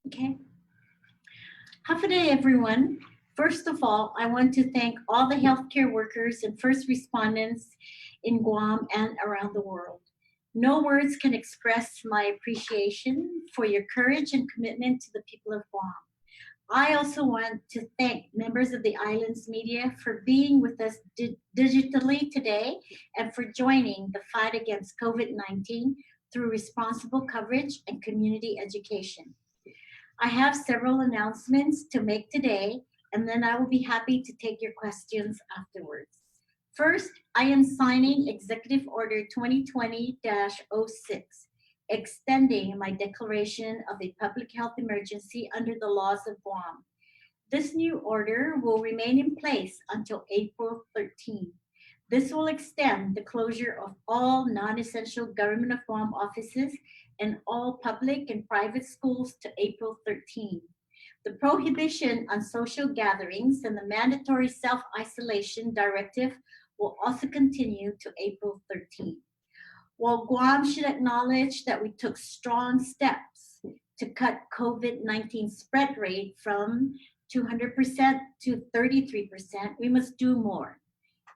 Okay. Have a day, everyone. First of all, I want to thank all the healthcare workers and first responders in Guam and around the world. No words can express my appreciation for your courage and commitment to the people of Guam. I also want to thank members of the island's media for being with us digitally today and for joining the fight against COVID 19 through responsible coverage and community education. I have several announcements to make today, and then I will be happy to take your questions afterwards. First, I am signing Executive Order 2020 06, extending my declaration of a public health emergency under the laws of Guam. This new order will remain in place until April 13. This will extend the closure of all non-essential government of Guam offices and all public and private schools to April 13. The prohibition on social gatherings and the mandatory self-isolation directive will also continue to April 13. While Guam should acknowledge that we took strong steps to cut COVID-19 spread rate from 200% to 33%, we must do more.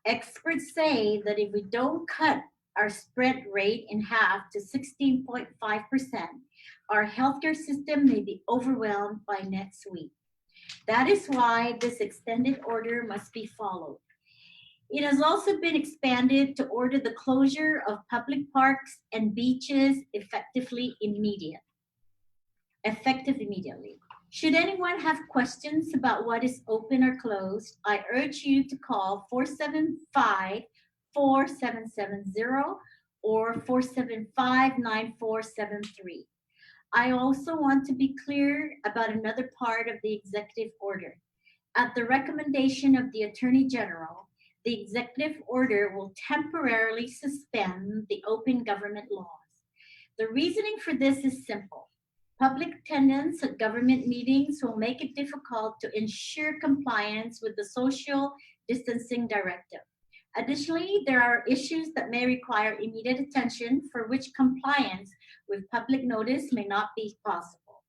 Experts say that if we don't cut our spread rate in half to 16.5%, our healthcare system may be overwhelmed by next week. That is why this extended order must be followed. It has also been expanded to order the closure of public parks and beaches effective immediately. Should anyone have questions about what is open or closed, I urge you to call 475-4770 or 475-9473. I also want to be clear about another part of the executive order. At the recommendation of the Attorney General, the executive order will temporarily suspend the open government laws. The reasoning for this is simple. Public attendance at government meetings will make it difficult to ensure compliance with the social distancing directive. Additionally, there are issues that may require immediate attention for which compliance with public notice may not be possible.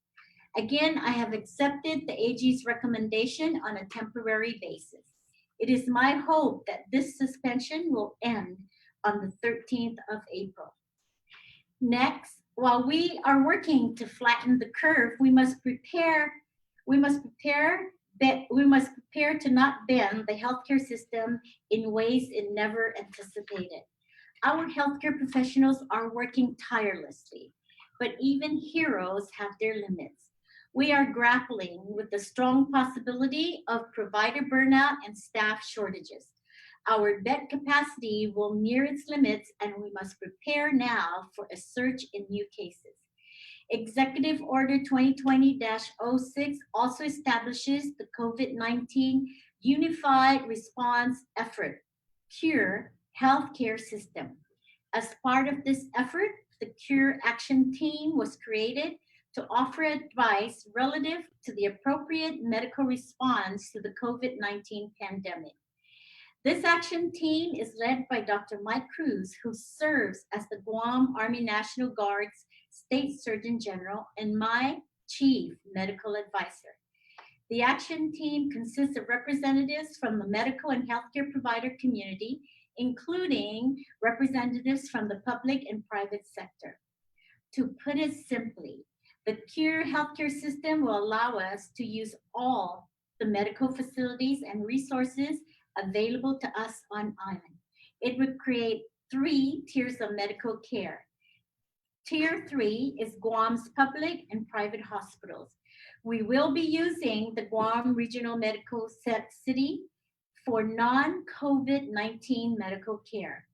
Again, I have accepted the AG's recommendation on a temporary basis. It is my hope that this suspension will end on the 13th of April. Next, while we are working to flatten the curve, we must prepare to not bend the healthcare system in ways it never anticipated. Our healthcare professionals are working tirelessly, but even heroes have their limits. We are grappling with the strong possibility of provider burnout and staff shortages. Our bed capacity will near its limits, and we must prepare now for a surge in new cases. Executive Order 2020 06 also establishes the COVID 19 Unified Response Effort, CURE, healthcare system. As part of this effort, the CURE Action Team was created to offer advice relative to the appropriate medical response to the COVID 19 pandemic. This action team is led by Dr. Mike Cruz, who serves as the Guam Army National Guard's State Surgeon General and my chief medical advisor. The action team consists of representatives from the medical and healthcare provider community, including representatives from the public and private sector. To put it simply, the CURE healthcare system will allow us to use all the medical facilities and resources available to us on island. It would create 3 tiers of medical care. Tier 3 is Guam's public and private hospitals. We will be using the Guam Regional Medical City for non-COVID-19 medical care.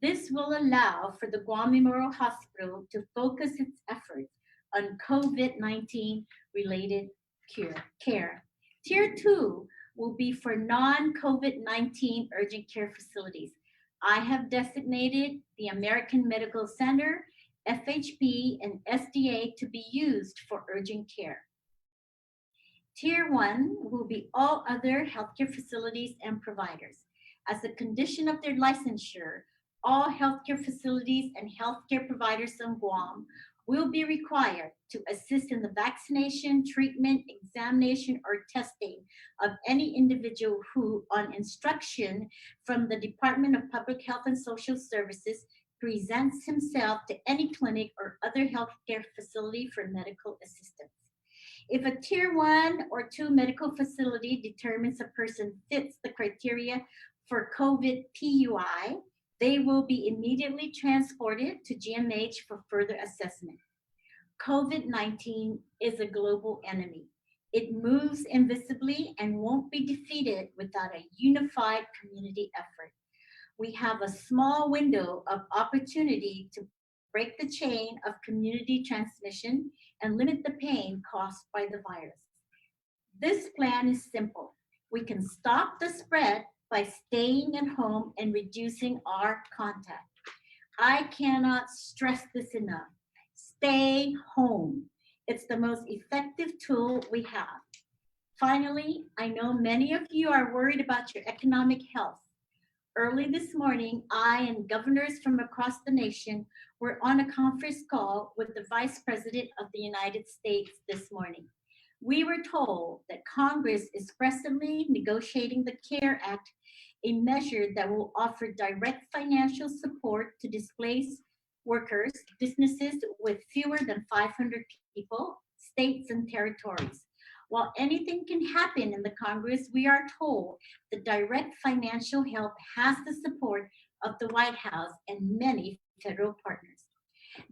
This will allow for the Guam Memorial Hospital to focus its efforts on COVID-19 related care. Tier 2 will be for non-COVID-19 urgent care facilities. I have designated the American Medical Center, FHP, and SDA to be used for urgent care. Tier 1 will be all other healthcare facilities and providers. As a condition of their licensure, all healthcare facilities and healthcare providers in Guam will be required to assist in the vaccination, treatment, examination, or testing of any individual who, on instruction from the Department of Public Health and Social Services, presents himself to any clinic or other healthcare facility for medical assistance. If a tier 1 or 2 medical facility determines a person fits the criteria for COVID PUI, they will be immediately transported to GMH for further assessment. COVID-19 is a global enemy. It moves invisibly and won't be defeated without a unified community effort. We have a small window of opportunity to break the chain of community transmission and limit the pain caused by the virus. This plan is simple. We can stop the spread by staying at home and reducing our contact. I cannot stress this enough. Stay home. It's the most effective tool we have. Finally, I know many of you are worried about your economic health. Early this morning, I and governors from across the nation were on a conference call with the Vice President of the United States this morning. We were told that Congress is presently negotiating the CARE Act, a measure that will offer direct financial support to displaced workers, businesses with fewer than 500 people, states, and territories. While anything can happen in the Congress, we are told the direct financial help has the support of the White House and many federal partners.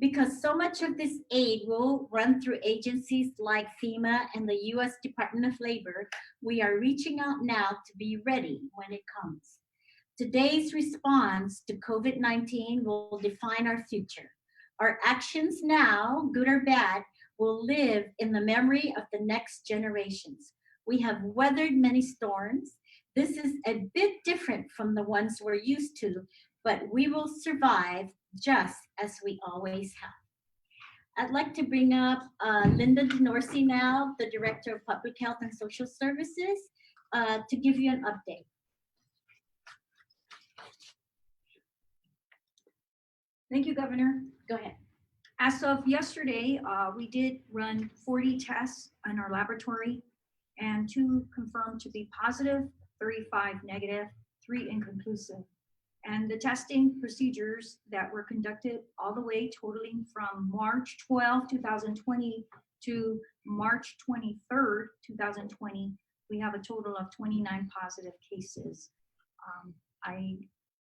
Because so much of this aid will run through agencies like FEMA and the US Department of Labor, we are reaching out now to be ready when it comes. Today's response to COVID-19 will define our future. Our actions now, good or bad, will live in the memory of the next generations. We have weathered many storms. This is a bit different from the ones we're used to, but we will survive just as we always have. I'd like to bring up Linda DeNorsi now, the Director of Public Health and Social Services, to give you an update. Thank you, Governor. Go ahead. As of yesterday, we did run 40 tests in our laboratory, and 2 confirmed to be positive, 35 negative, 3 inconclusive. And the testing procedures that were conducted all the way totaling from March 12, 2020 to March 23rd, 2020, we have a total of 29 positive cases. I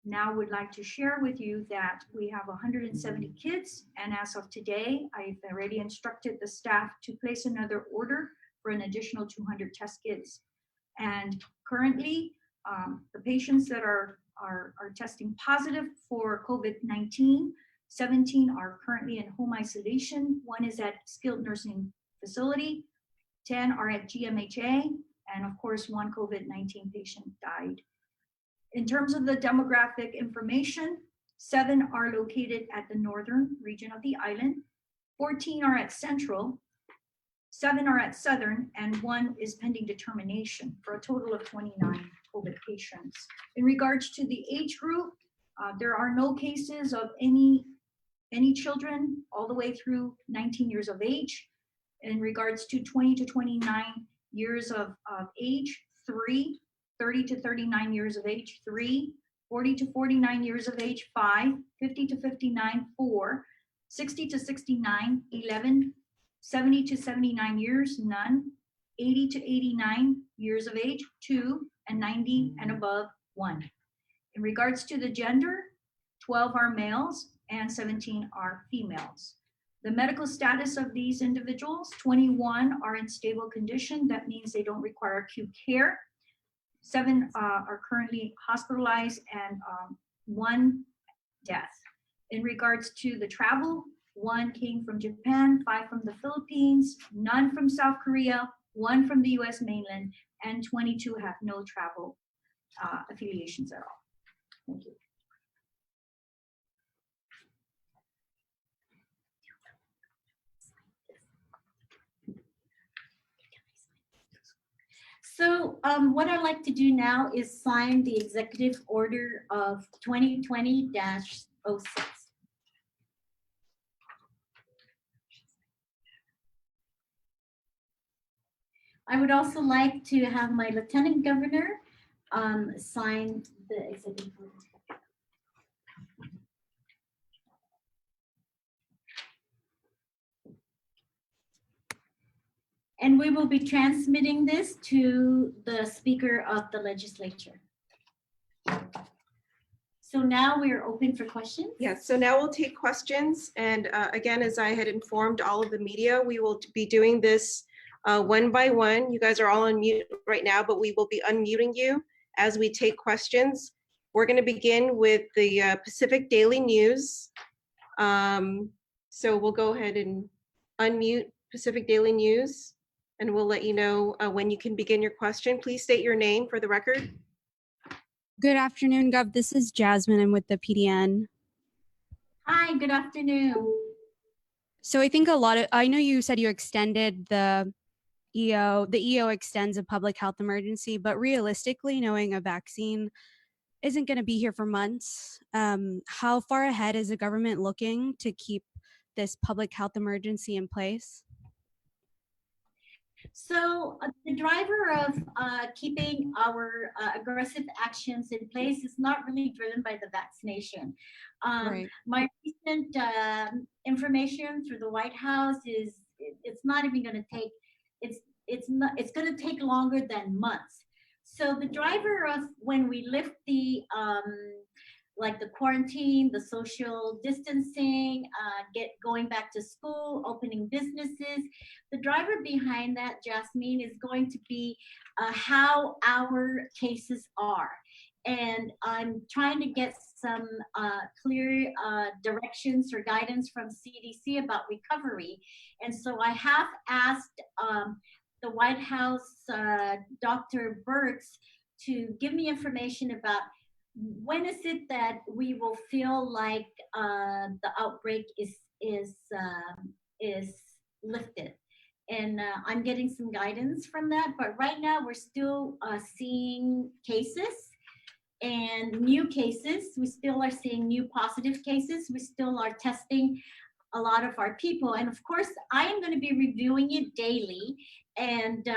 now would like to share with you that we have 170 kids, and as of today, I've already instructed the staff to place another order for an additional 200 test kits. And currently, the patients that are testing positive for COVID-19, 17 are currently in home isolation, 1 is at skilled nursing facility, 10 are at GMHA, and of course, 1 COVID-19 patient died. In terms of the demographic information, 7 are located at the northern region of the island, 14 are at central, 7 are at southern, and 1 is pending determination for a total of 29 COVID patients. In regards to the age group, there are no cases of any children all the way through 19 years of age. In regards to 20 to 29 years of age, 3. 30 to 39 years of age, 3, 40 to 49 years of age, 5, 50 to 59, 4, 60 to 69, 11, 70 to 79 years, none, 80 to 89 years of age, 2, and 90 and above, 1. In regards to the gender, 12 are males and 17 are females. The medical status of these individuals, 21 are in stable condition. That means they don't require acute care. 7 are currently hospitalized, and 1 death. In regards to the travel, 1 came from Japan, 5 from the Philippines, none from South Korea, 1 from the US mainland, and 22 have no travel affiliations at all. Thank you. So what I'd like to do now is sign the executive order of 2020-06. I would also like to have my Lieutenant Governor sign the executive order. And we will be transmitting this to the Speaker of the Legislature. So now we are open for questions. Yes, so now we'll take questions. And again, as I had informed all of the media, we will be doing this one by one. You guys are all on mute right now, but we will be unmuting you as we take questions. We're going to begin with the Pacific Daily News. So we'll go ahead and unmute Pacific Daily News, and we'll let you know when you can begin your question. Please state your name for the record. Good afternoon, Gov. This is Jasmine. I'm with the PDN. Hi, good afternoon. So I think I know you said you extended the EO extends a public health emergency, but realistically, knowing a vaccine isn't going to be here for months, how far ahead is the government looking to keep this public health emergency in place? So the driver of keeping our aggressive actions in place is not really driven by the vaccination. Right. My recent information through the White House is it's not even going to take it's going to take longer than months. So the driver of when we lift the like the quarantine, the social distancing, going back to school, opening businesses. The driver behind that, Jasmine, is going to be how our cases are. And I'm trying to get some clear directions or guidance from CDC about recovery. And so I have asked the White House, Dr. Birx, to give me information about when is it that we will feel like the outbreak is lifted. And I'm getting some guidance from that, but right now we're still seeing cases and new cases. We still are seeing new positive cases. We still are testing a lot of our people, and of course I am going to be reviewing it daily, and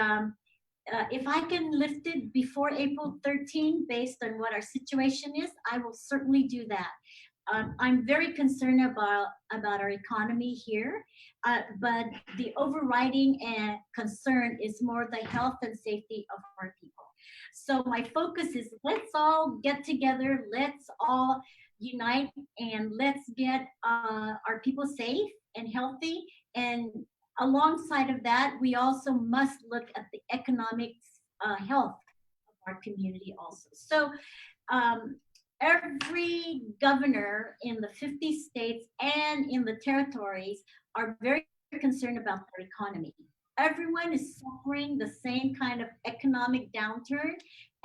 if I can lift it before April 13, based on what our situation is, I will certainly do that. I'm very concerned about our economy here, but the overriding concern is more the health and safety of our people. So my focus is let's all get together, let's all unite, and let's get our people safe and healthy. And alongside of that, we also must look at the economic health of our community also. So every governor in the 50 states and in the territories are very concerned about their economy. Everyone is suffering the same kind of economic downturn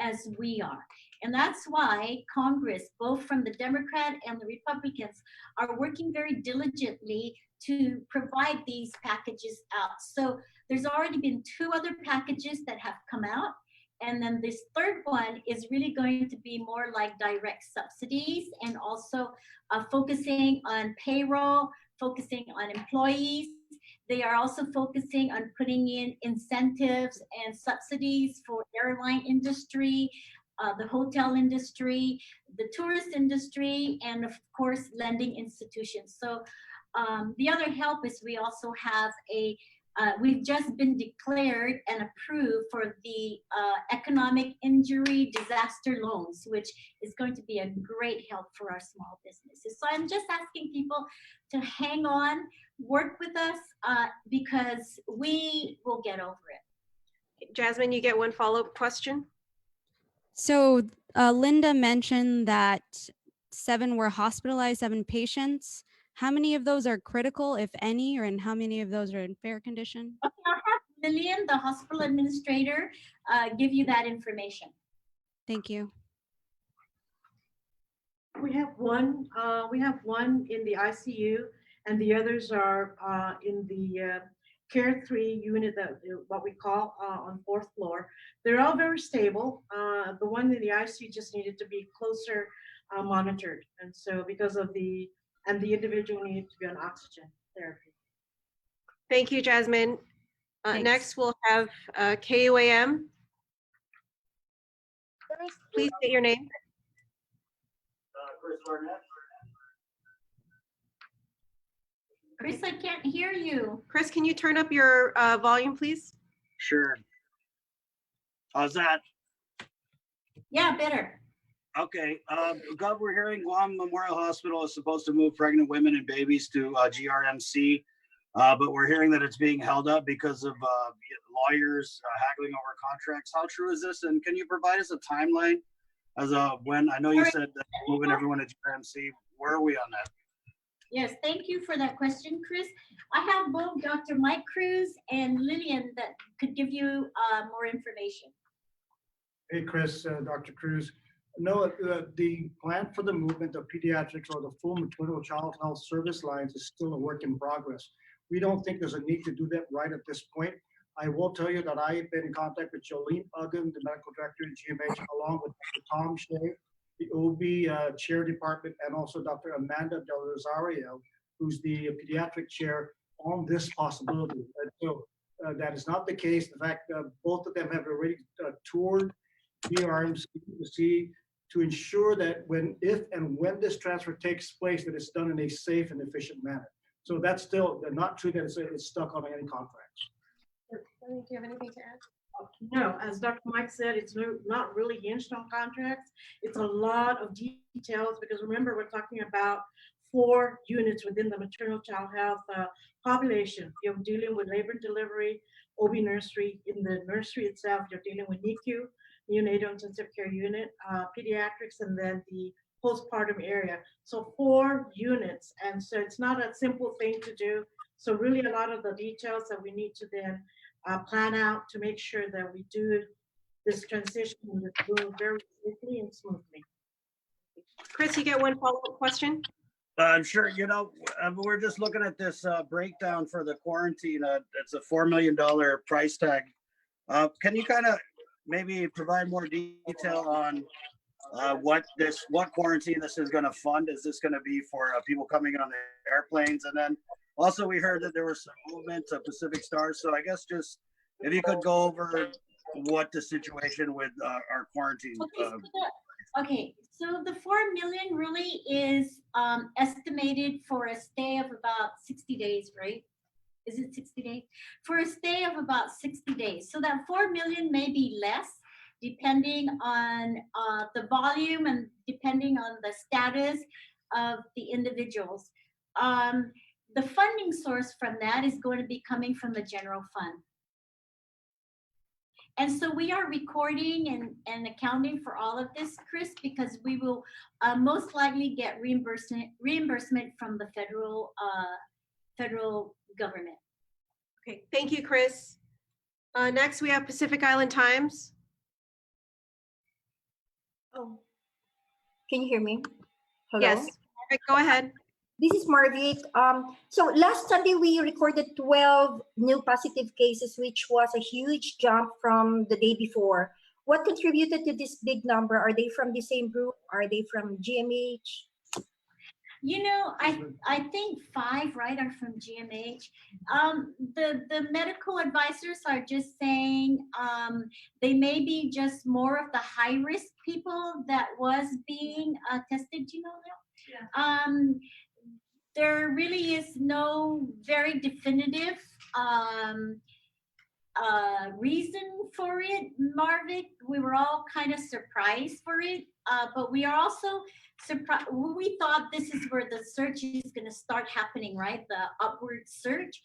as we are. And that's why Congress, both from the Democrat and the Republicans, are working very diligently to provide these packages out. So there's already been 2 other packages that have come out. And then this third one is really going to be more like direct subsidies, and also focusing on payroll, focusing on employees. They are also focusing on putting in incentives and subsidies for airline industry, the hotel industry, the tourist industry, and of course, lending institutions. So the other help is we also have we've just been declared and approved for the economic injury disaster loans, which is going to be a great help for our small businesses. So I'm just asking people to hang on, work with us, because we will get over it. Jasmine, you get one follow-up question. So Linda mentioned that 7 were hospitalized, 7 patients. How many of those are critical, if any, or and how many of those are in fair condition? Okay, I'll have Lillian, the hospital administrator, give you that information. Thank you. We have one in the ICU, and the others are in the Care 3 unit, that what we call on 4th floor. They're all very stable. The one in the ICU just needed to be closer monitored, and so because of the individual needed to be on oxygen therapy. Thank you, Jasmine. Thanks. Next, we'll have KUAM. Please state your name. Chris, I can't hear you. Chris, can you turn up your volume, please? Sure. How's that? Yeah, better. Okay. Gov, we're hearing Guam Memorial Hospital is supposed to move pregnant women and babies to GRMC, but we're hearing that it's being held up because of lawyers haggling over contracts. How true is this? And can you provide us a timeline as when? I know you said that moving everyone to GRMC. Where are we on that? Yes, thank you for that question, Chris. I have both Dr. Mike Cruz and Lillian that could give you more information. Hey, Chris, Dr. Cruz. No, the plan for the movement of pediatrics or the full maternal child health service lines is still a work in progress. We don't think there's a need to do that right at this point. I will tell you that I've been in contact with Jolene Uggan, the medical director at GMH, along with Dr. Tom Shea, the OB chair department, and also Dr. Amanda Del Rosario, who's the pediatric chair on this possibility. And so that is not the case. In fact, both of them have already toured GRMC to ensure that if and when this transfer takes place, that it's done in a safe and efficient manner. So that's still not true that it's stuck on any contracts. Do you have anything to add? No, as Dr. Mike said, it's not really hinged on contracts. It's a lot of details because remember, we're talking about 4 units within the maternal child health population. You're dealing with labor and delivery, OB nursery. In the nursery itself, you're dealing with NICU, neonatal intensive care unit, pediatrics, and then the postpartum area. So 4 units. And so it's not a simple thing to do. So really a lot of the details that we need to then plan out to make sure that we do this transition very safely and smoothly. Chris, you get one follow-up question? I'm sure, we're just looking at this breakdown for the quarantine. It's a $4 million price tag. Can you kind of maybe provide more detail on what quarantine this is going to fund? Is this going to be for people coming on the airplanes? And then also we heard that there was some movement to Pacific Stars. So I guess just if you could go over what the situation with our quarantine. Okay, so the 4 million really is estimated for a stay of about 60 days, right? Is it 60 days? For a stay of about 60 days. So that 4 million may be less depending on the volume and depending on the status of the individuals. The funding source from that is going to be coming from the general fund. And so we are recording and accounting for all of this, Chris, because we will most likely get reimbursement from the federal government. Okay, thank you, Chris. Next, we have Pacific Island Times. Oh, can you hear me? Hello? Yes, go ahead. This is Margaret. So last Sunday, we recorded 12 new positive cases, which was a huge jump from the day before. What contributed to this big number? Are they from the same group? Are they from GMH? I think 5, right, are from GMH. The medical advisors are just saying they may be just more of the high-risk people that was being tested, that? Yeah. There really is no very definitive reason for it, Marvick. We were all kind of surprised for it, but we are also surprised. We thought this is where the surge is going to start happening, right? The upward surge.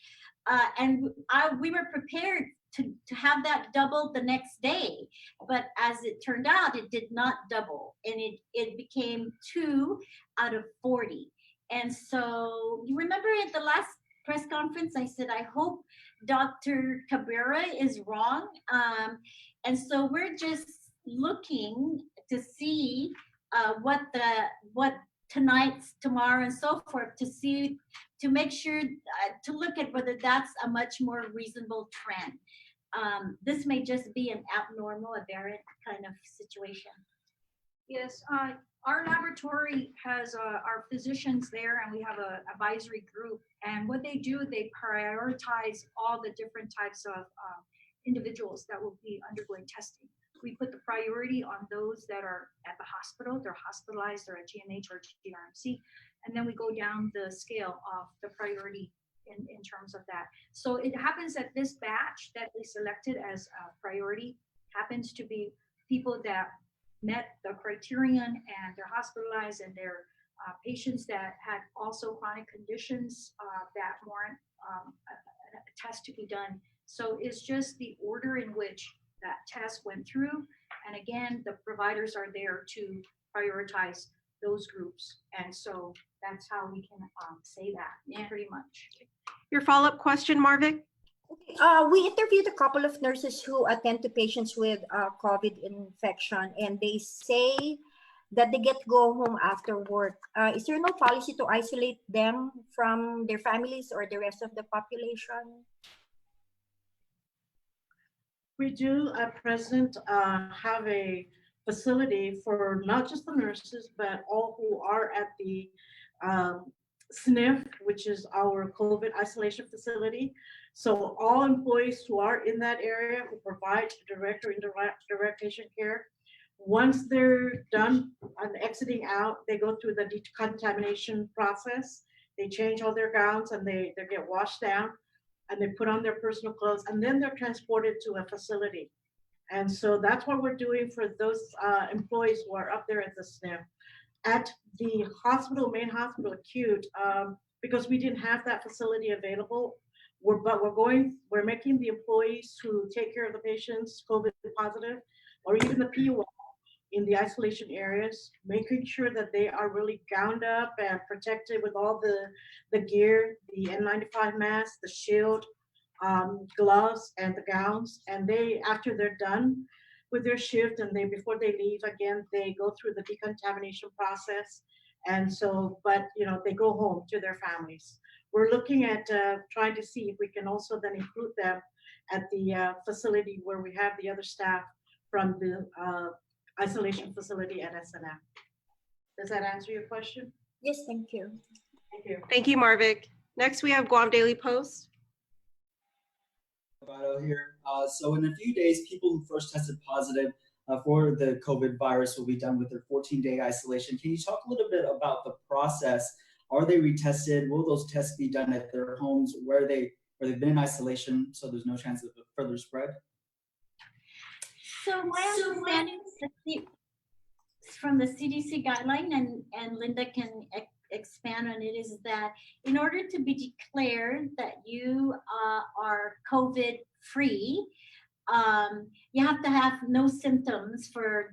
And we were prepared to have that double the next day. But as it turned out, it did not double. And it became 2 out of 40. And so you remember at the last press conference, I said, I hope Dr. Cabrera is wrong. And so we're just looking to see what tonight's, tomorrow, and so forth, to make sure, to look at whether that's a much more reasonable trend. This may just be an abnormal, aberrant kind of situation. Yes, our laboratory has our physicians there, and we have a advisory group. And what they do, they prioritize all the different types of individuals that will be undergoing testing. We put the priority on those that are at the hospital, they're hospitalized, they're at GMH or GRMC, and then we go down the scale of the priority in terms of that. So it happens that this batch that they selected as a priority happens to be people that met the criterion and they're hospitalized, and they're patients that had also chronic conditions that warrant a test to be done. So it's just the order in which that test went through. And again, the providers are there to prioritize those groups. And so that's how we can say that pretty much. Your follow-up question, Marvick? Okay, we interviewed a couple of nurses who attend to patients with COVID infection, and they say that they get to go home after work. Is there no policy to isolate them from their families or the rest of the population? We do at present have a facility for not just the nurses, but all who are at the SNF, which is our COVID isolation facility. So all employees who are in that area who provide direct or indirect patient care, once they're done and exiting out, they go through the decontamination process. They change all their gowns and they get washed down, and they put on their personal clothes, and then they're transported to a facility. And so that's what we're doing for those employees who are up there at the SNF. At the hospital, main hospital acute, because we didn't have that facility available, we're making the employees who take care of the patients COVID positive, or even the PUI in the isolation areas, making sure that they are really gowned up and protected with all the gear, the N95 mask, the shield, gloves, and the gowns. And they, after they're done with their shift, and before they leave again, they go through the decontamination process. And so, but they go home to their families. We're looking at trying to see if we can also then include them at the facility where we have the other staff from the isolation facility at SNF. Does that answer your question? Yes, thank you. Thank you. Thank you, Marvick. Next, we have Guam Daily Post. Here. So in a few days, people who first tested positive for the COVID virus will be done with their 14-day isolation. Can you talk a little bit about the process? Are they retested? Will those tests be done at their homes where they've been in isolation, so there's no chance of further spread? So my understanding from the CDC guideline, and Linda can expand on it, is that in order to be declared that you are COVID free, you have to have no symptoms for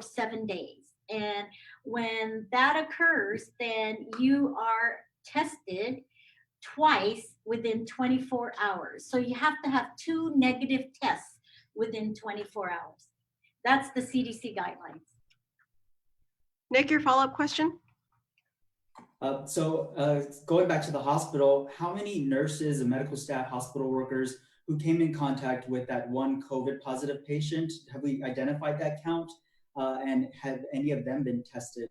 7 days. And when that occurs, then you are tested twice within 24 hours. So you have to have 2 negative tests within 24 hours. That's the CDC guidelines. Nick, your follow-up question? Going back to the hospital, how many nurses and medical staff, hospital workers who came in contact with that one COVID positive patient, have we identified that count? And have any of them been tested?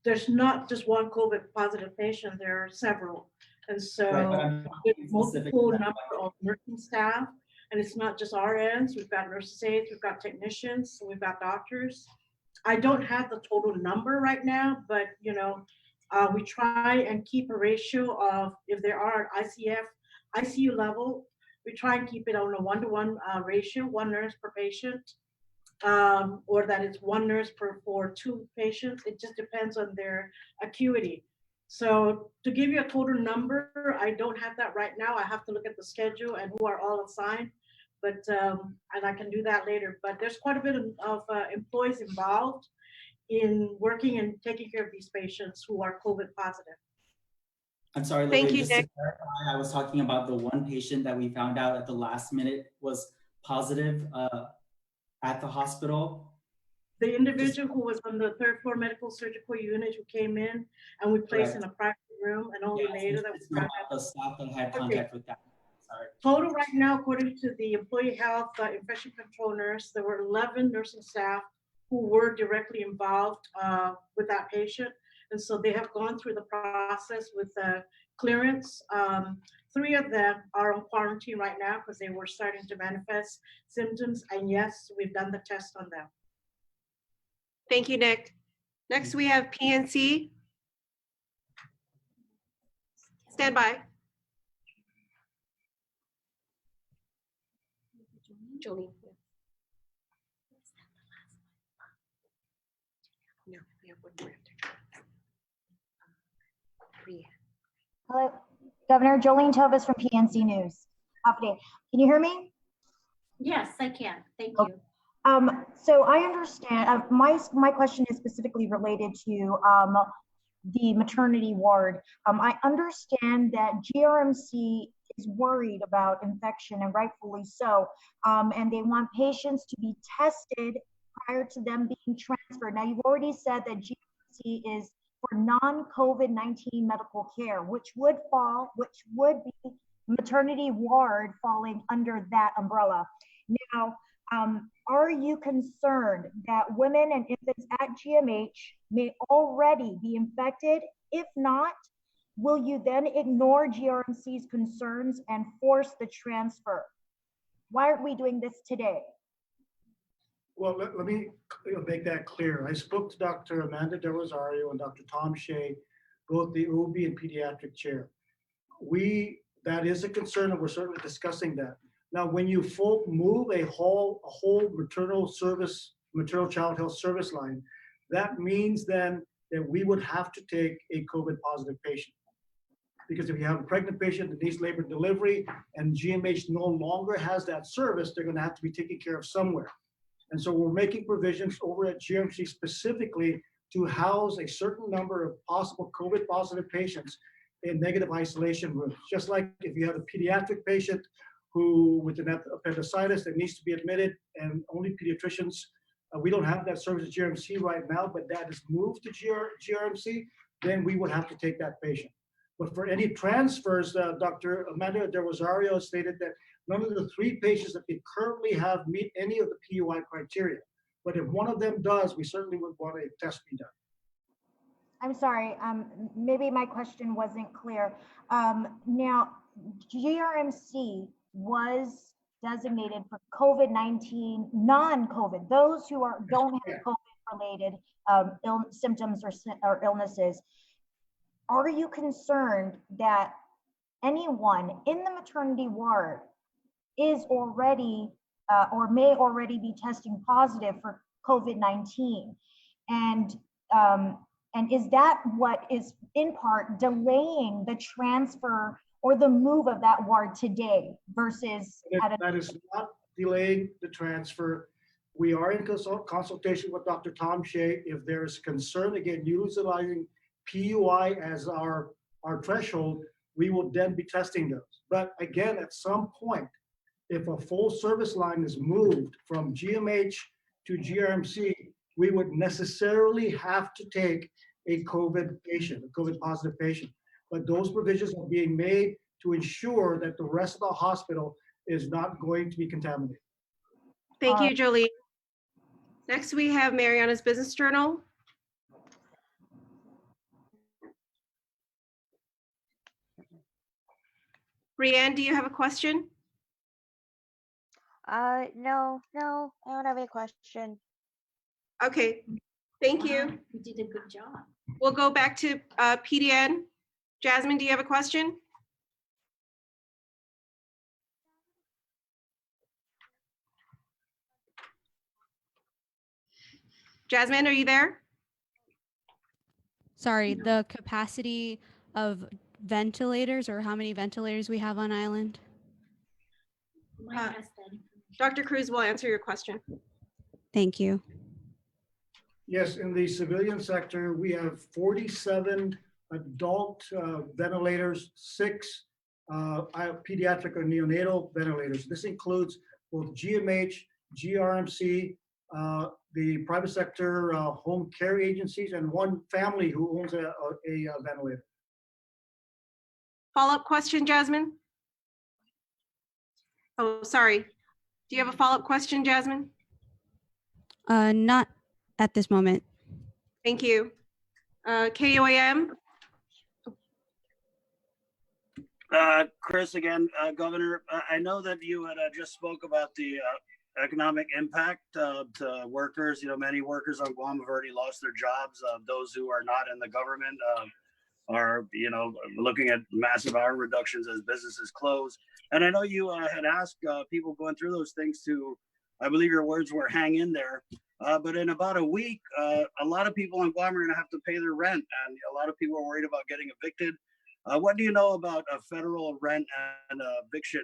There's not just one COVID positive patient, there are several. And so there's multiple number of nursing staff, and it's not just RNs, we've got nurses aides, we've got technicians, we've got doctors. I don't have the total number right now, but we try and keep a ratio of, if there are ICU level, we try and keep it on a 1-to-1 ratio, 1 nurse per patient, or that it's 1 nurse for 2 patients. It just depends on their acuity. So to give you a total number, I don't have that right now. I have to look at the schedule and who are all assigned, but and I can do that later. But there's quite a bit of employees involved in working and taking care of these patients who are COVID positive. I'm sorry, Thank Lily, you, just Nick. to clarify, I was talking about the one patient that we found out at the last minute was positive at the hospital. The individual who was on the 3rd floor medical surgical unit who came in and we placed in a private room, and only later that we found out the staff that had contact with that. Sorry. Total right now, according to the employee health infection control nurse, there were 11 nursing staff who were directly involved with that patient. And so they have gone through the process with clearance. 3 of them are on quarantine right now because they were starting to manifest symptoms. And yes, we've done the test on them. Thank you, Nick. Next, we have PNC. Stand by. Jolene. No, we have one more after. Priya. Hello, Governor Jolene Tovas from PNC News. Update. Can you hear me? Yes, I can. Thank Okay. you. So I understand, my question is specifically related to the maternity ward. I understand that GRMC is worried about infection, and rightfully so, and they want patients to be tested prior to them being transferred. Now, you've already said that GRMC is for non-COVID-19 medical care, which would be maternity ward falling under that umbrella. Now, are you concerned that women and infants at GMH may already be infected? If not, will you then ignore GRMC's concerns and force the transfer? Why aren't we doing this today? Well, let me make that clear. I spoke to Dr. Amanda De Rosario and Dr. Tom Shea, both the OB and pediatric chair. That is a concern, and we're certainly discussing that. Now, when you move a whole maternal child health service line, that means then that we would have to take a COVID positive patient. Because if you have a pregnant patient that needs labor and delivery and GMH no longer has that service, they're gonna have to be taken care of somewhere. And so we're making provisions over at GMC specifically to house a certain number of possible COVID positive patients in negative isolation rooms. Just like if you have a pediatric patient who with an appendicitis that needs to be admitted, and only pediatricians, we don't have that service at GRMC right now, but that is moved to GRMC, then we would have to take that patient. But for any transfers, Dr. Amanda De Rosario stated that none of the 3 patients that we currently have meet any of the PUI criteria. But if one of them does, we certainly would want a test be done. I'm sorry, maybe my question wasn't clear. Now, GRMC was designated for COVID-19, non-COVID, those who don't have COVID-related symptoms or illnesses. Are you concerned that anyone in the maternity ward is already or may already be testing positive for COVID-19? And is that what is in part delaying the transfer or the move of that ward today versus that is not delaying the transfer. We are in consultation with Dr. Tom Shea. If there is concern, again, utilizing PUI as our threshold, we will then be testing those. But again, at some point, if a full service line is moved from GMH to GRMC, we would necessarily have to take a COVID patient, a COVID positive patient. But those provisions are being made to ensure that the rest of the hospital is not going to be contaminated. Thank you, Jolie. Next, we have Mariana's Business Journal. Rianne, do you have a question? No, I don't have any question. Okay, thank Wow, you. You did a good job. We'll go back to PDN. Jasmine, do you have a question? Jasmine, are you there? Sorry, the capacity of ventilators, or how many ventilators we have on island? Might ask that information. Dr. Cruz will answer your question. Thank you. Yes, in the civilian sector, we have 47 adult ventilators, 6 pediatric or neonatal ventilators. This includes both GMH, GRMC, the private sector home care agencies, and 1 family who owns a ventilator. Follow-up question, Jasmine? Oh, sorry. Do you have a follow-up question, Jasmine? Not at this moment. Thank you. KOAM? Chris, again, Governor, I know that you had just spoke about the economic impact to workers. You know, many workers on Guam have already lost their jobs. Those who are not in the government are, you know, looking at massive hour reductions as businesses close. And I know you had asked people going through those things to, I believe your words were hang in there. But in about a week, a lot of people on Guam are going to have to pay their rent. And a lot of people are worried about getting evicted. What do you know about federal rent and eviction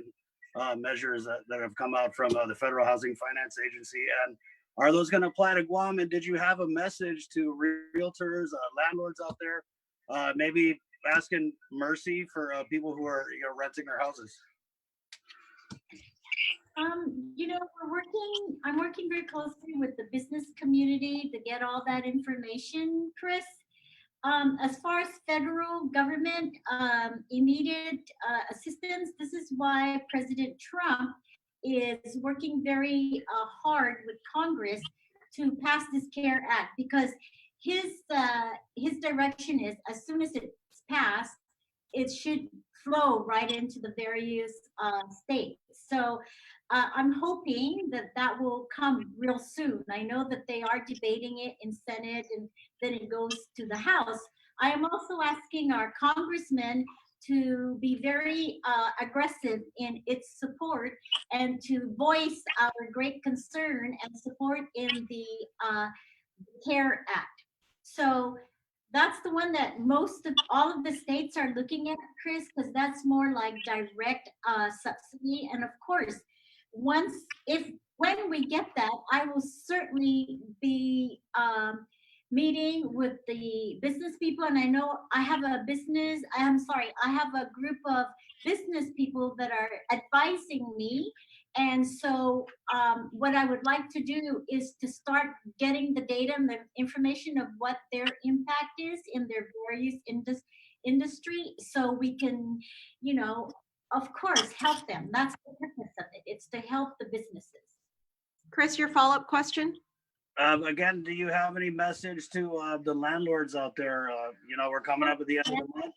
measures that have come out from the Federal Housing Finance Agency? And are those going to apply to Guam? And did you have a message to realtors, landlords out there, maybe asking mercy for people who are, you know, renting their houses? You know, I'm working very closely with the business community to get all that information, Chris. As far as federal government immediate assistance, this is why President Trump is working very hard with Congress to pass this CARE Act, because his direction is as soon as it's passed, it should flow right into the various states. So I'm hoping that that will come real soon. I know that they are debating it in Senate, and then it goes to the House. I am also asking our congressmen to be very aggressive in its support and to voice our great concern and support in the CARE Act. So that's the one that most of all of the states are looking at, Chris, because that's more like direct subsidy. And of course, when we get that, I will certainly be meeting with the business people. And I know I have a group of business people that are advising me. And so what I would like to do is to start getting the data and the information of what their impact is in their various industry, so we can, you know, of course, help them. That's the purpose of it. It's to help the businesses. Chris, your follow-up question? Again, do you have any message to the landlords out there? You know, we're coming up at the end of the month.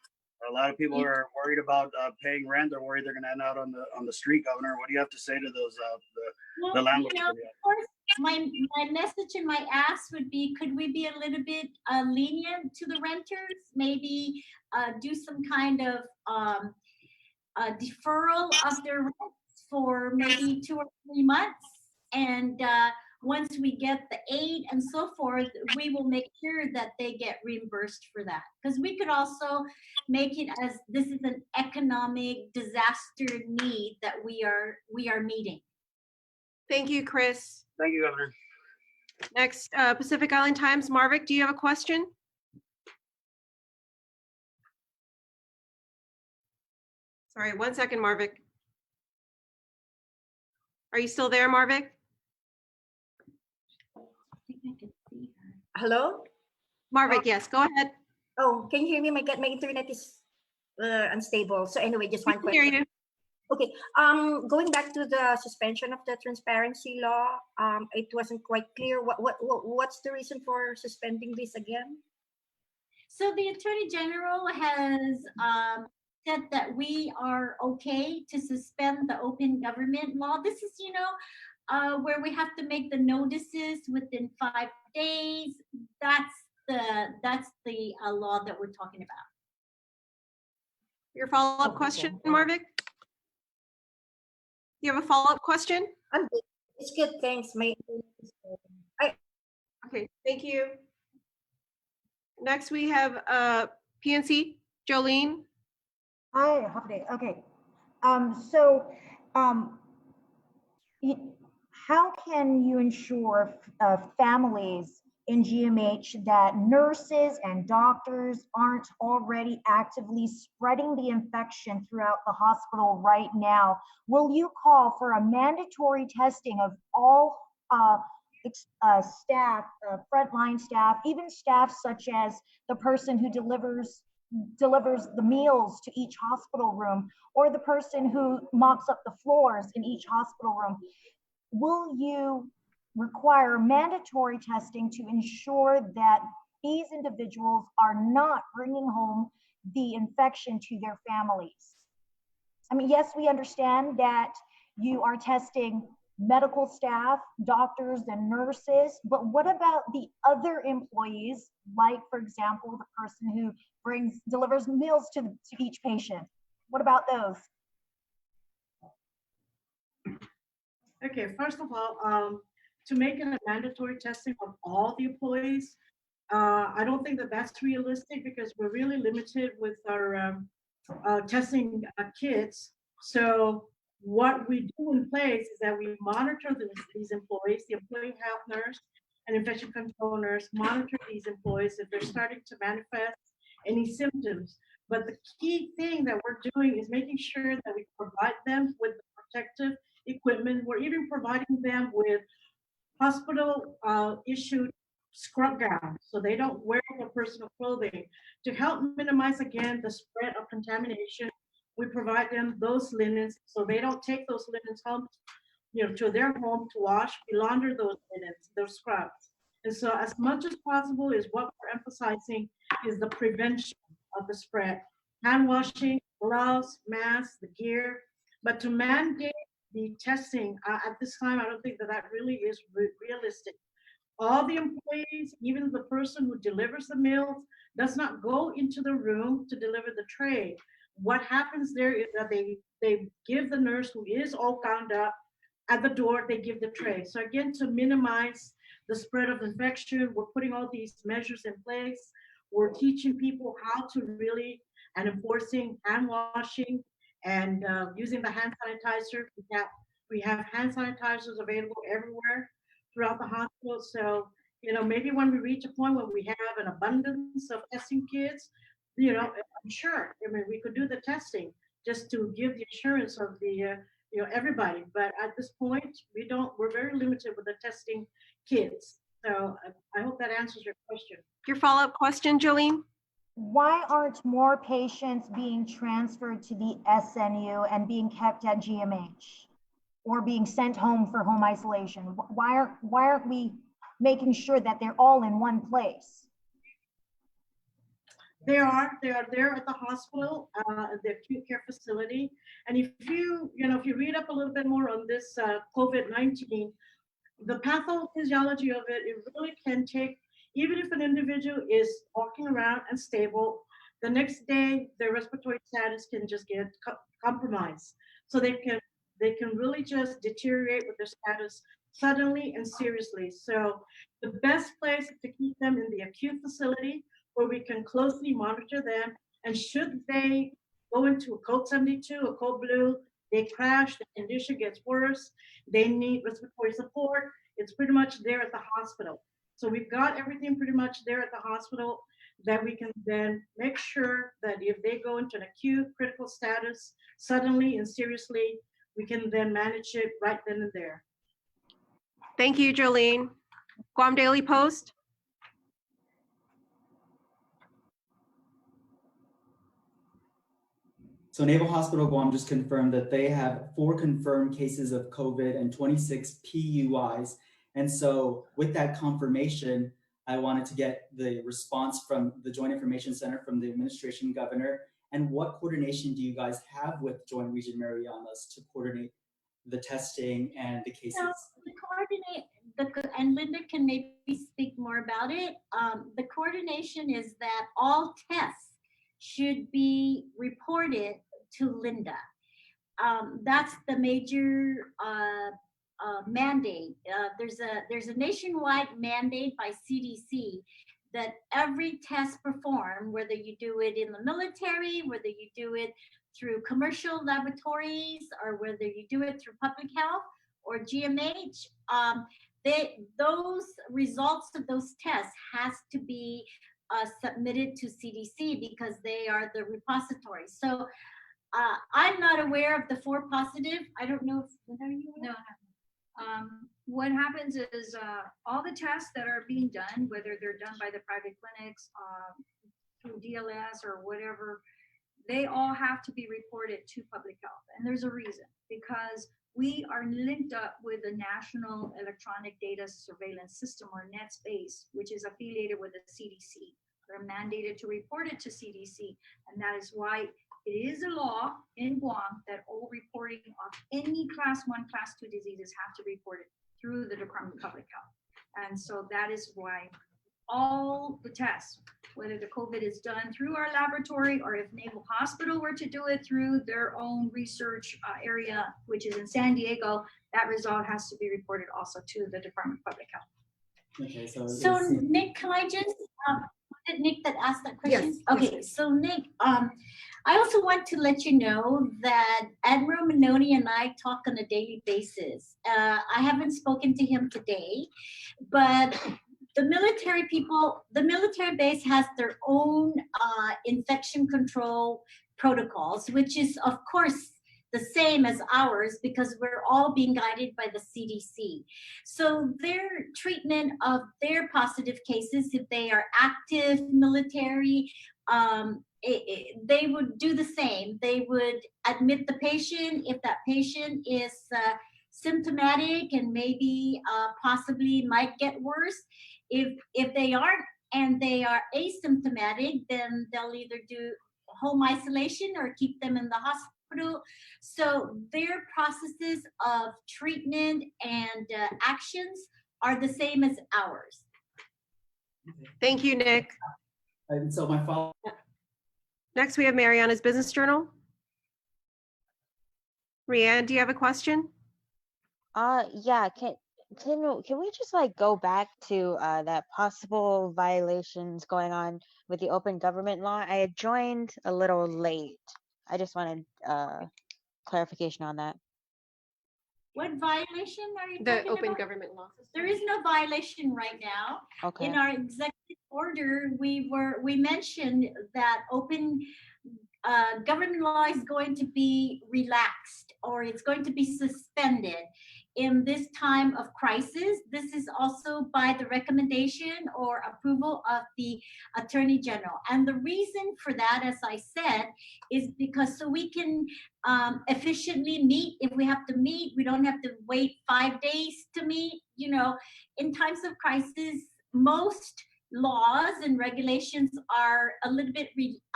A lot of people are worried about paying rent. They're worried they're going to end out on the street, Governor. What do you have to say to those the landlords? You know, of course, my message and my ask would be, could we be a little bit lenient to the renters? Maybe do some kind of deferral of their rents for maybe 2 or 3 months, and once we get the aid and so forth, we will make sure that they get reimbursed for that. Because we could also make it as this is an economic disaster need that we are meeting. Thank you, Chris. Thank you, Governor. Next, Pacific Island Times. Marvick, do you have a question? Sorry, 1 second, Marvick. Are you still there, Marvick? Hello? Marvick, yes, go ahead. Oh, can you hear me? My internet is unstable. So anyway, just We one can hear question. you. Okay. Going back to the suspension of the transparency law, it wasn't quite clear. What's the reason for suspending this again? So the Attorney General has said that we are okay to suspend the open government law. This is, you know, where we have to make the notices within 5 days. That's the law that we're talking about. Your follow-up question, Marvick? You have a follow-up question? I'm good. It's good. Thanks. Okay, thank you. Next, we have PNC, Jolene. Hi, Holiday. Okay. So, how can you ensure families in GMH that nurses and doctors aren't already actively spreading the infection throughout the hospital right now? Will you call for a mandatory testing of all staff, frontline staff, even staff such as the person who delivers delivers the meals to each hospital room, or the person who mops up the floors in each hospital room. Will you require mandatory testing to ensure that these individuals are not bringing home the infection to their families? I mean, yes, we understand that you are testing medical staff, doctors, and nurses, but what about the other employees, like, for example, the person who delivers meals to each patient? What about those? Okay, first of all, to make it a mandatory testing of all the employees, I don't think that that's realistic because we're really limited with our testing kits. So what we do in place is that we monitor these employees, the employee health nurse and infection control nurse monitor these employees if they're starting to manifest any symptoms. But the key thing that we're doing is making sure that we provide them with the protective equipment. We're even providing them with hospital issued scrub gowns so they don't wear their personal clothing. To help minimize again the spread of contamination, we provide them those linens so they don't take those linens home, to their home to wash. We launder those linens, those scrubs. And so as much as possible is what we're emphasizing is the prevention of the spread. Hand washing, gloves, masks, the gear. But to mandate the testing at this time, I don't think that really is realistic. All the employees, even the person who delivers the meals, does not go into the room to deliver the tray. What happens there is that they give the nurse who is all gowned up at the door, they give the tray. So again, to minimize the spread of infection, we're putting all these measures in place. We're teaching people how to really and enforcing hand washing and using the hand sanitizer. We have hand sanitizers available everywhere throughout the hospital. So, maybe when we reach a point where we have an abundance of testing kits, I'm sure, we could do the testing just to give the assurance of the, everybody. But at this point, we're very limited with the testing kits. So I hope that answers your question. Your follow-up question, Jolene? Why aren't more patients being transferred to the SNU and being kept at GMH or being sent home for home isolation? Why aren't we making sure that they're all in one place? They are there at the hospital, the acute care facility. And if you read up a little bit more on this COVID-19, the pathophysiology of it really can take, even if an individual is walking around and stable, the next day their respiratory status can just get compromised. So they can really just deteriorate with their status suddenly and seriously. So the best place is to keep them in the acute facility where we can closely monitor them. And should they go into a code 72, a code blue, they crash, the condition gets worse, they need respiratory support, it's pretty much there at the hospital. So we've got everything pretty much there at the hospital that we can then make sure that if they go into an acute critical status suddenly and seriously, we can then manage it right then and there. Thank you, Jolene. Guam Daily Post. So Naval Hospital Guam just confirmed that they have 4 confirmed cases of COVID and 26 PUIs. And so with that confirmation, I wanted to get the response from the Joint Information Center from the administration governor. And what coordination do you guys have with Joint Region Marianas to coordinate the testing and the cases? And Linda can maybe speak more about it. The coordination is that all tests should be reported to Linda. That's the major mandate. There's a nationwide mandate by CDC that every test performed, whether you do it in the military, whether you do it through commercial laboratories, or whether you do it through public health or GMH, those results of those tests has to be submitted to CDC because they are the repository. So I'm not aware of the 4 positive. I don't know if are you aware? No. What happens is all the tests that are being done, whether they're done by the private clinics, through DLS or whatever, they all have to be reported to public health. And there's a reason, because we are linked up with the National Electronic Data Surveillance System, or NETSpace, which is affiliated with the CDC. They're mandated to report it to CDC. And that is why it is a law in Guam that all reporting of any class 1, class 2 diseases have to be reported through the Department of Public Health. And so that is why all the tests, whether the COVID is done through our laboratory or if Naval Hospital were to do it through their own research area, which is in San Diego, that result has to be reported also to the Department of Public Health. Okay, so So Nick, can I just, was it Nick that asked that question? Yes, Okay, yes. so Nick, I also want to let you know that Admiral Minoni and I talk on a daily basis. I haven't spoken to him today, but the military people, the military base has their own infection control protocols, which is of course the same as ours because we're all being guided by the CDC. So their treatment of their positive cases, if they are active military, they would do the same. They would admit the patient if that patient is symptomatic and maybe possibly might get worse. If they aren't and they are asymptomatic, then they'll either do home isolation or keep them in the hospital. So their processes of treatment and actions are the same as ours. Thank you, Nick. And so my follow. Next, we have Mariana's Business Journal. Rianne, do you have a question? Yeah, can we just like go back to that possible violations going on with the open government law? I had joined a little late. I just wanted clarification on that. What violation are you The talking open about? government law. There is no violation right now. Okay. In our executive order, we mentioned that open government law is going to be relaxed or it's going to be suspended in this time of crisis. This is also by the recommendation or approval of the Attorney General. And the reason for that, as I said, is because so we can efficiently meet. If we have to meet, we don't have to wait 5 days to meet. You know, in times of crisis, most laws and regulations are a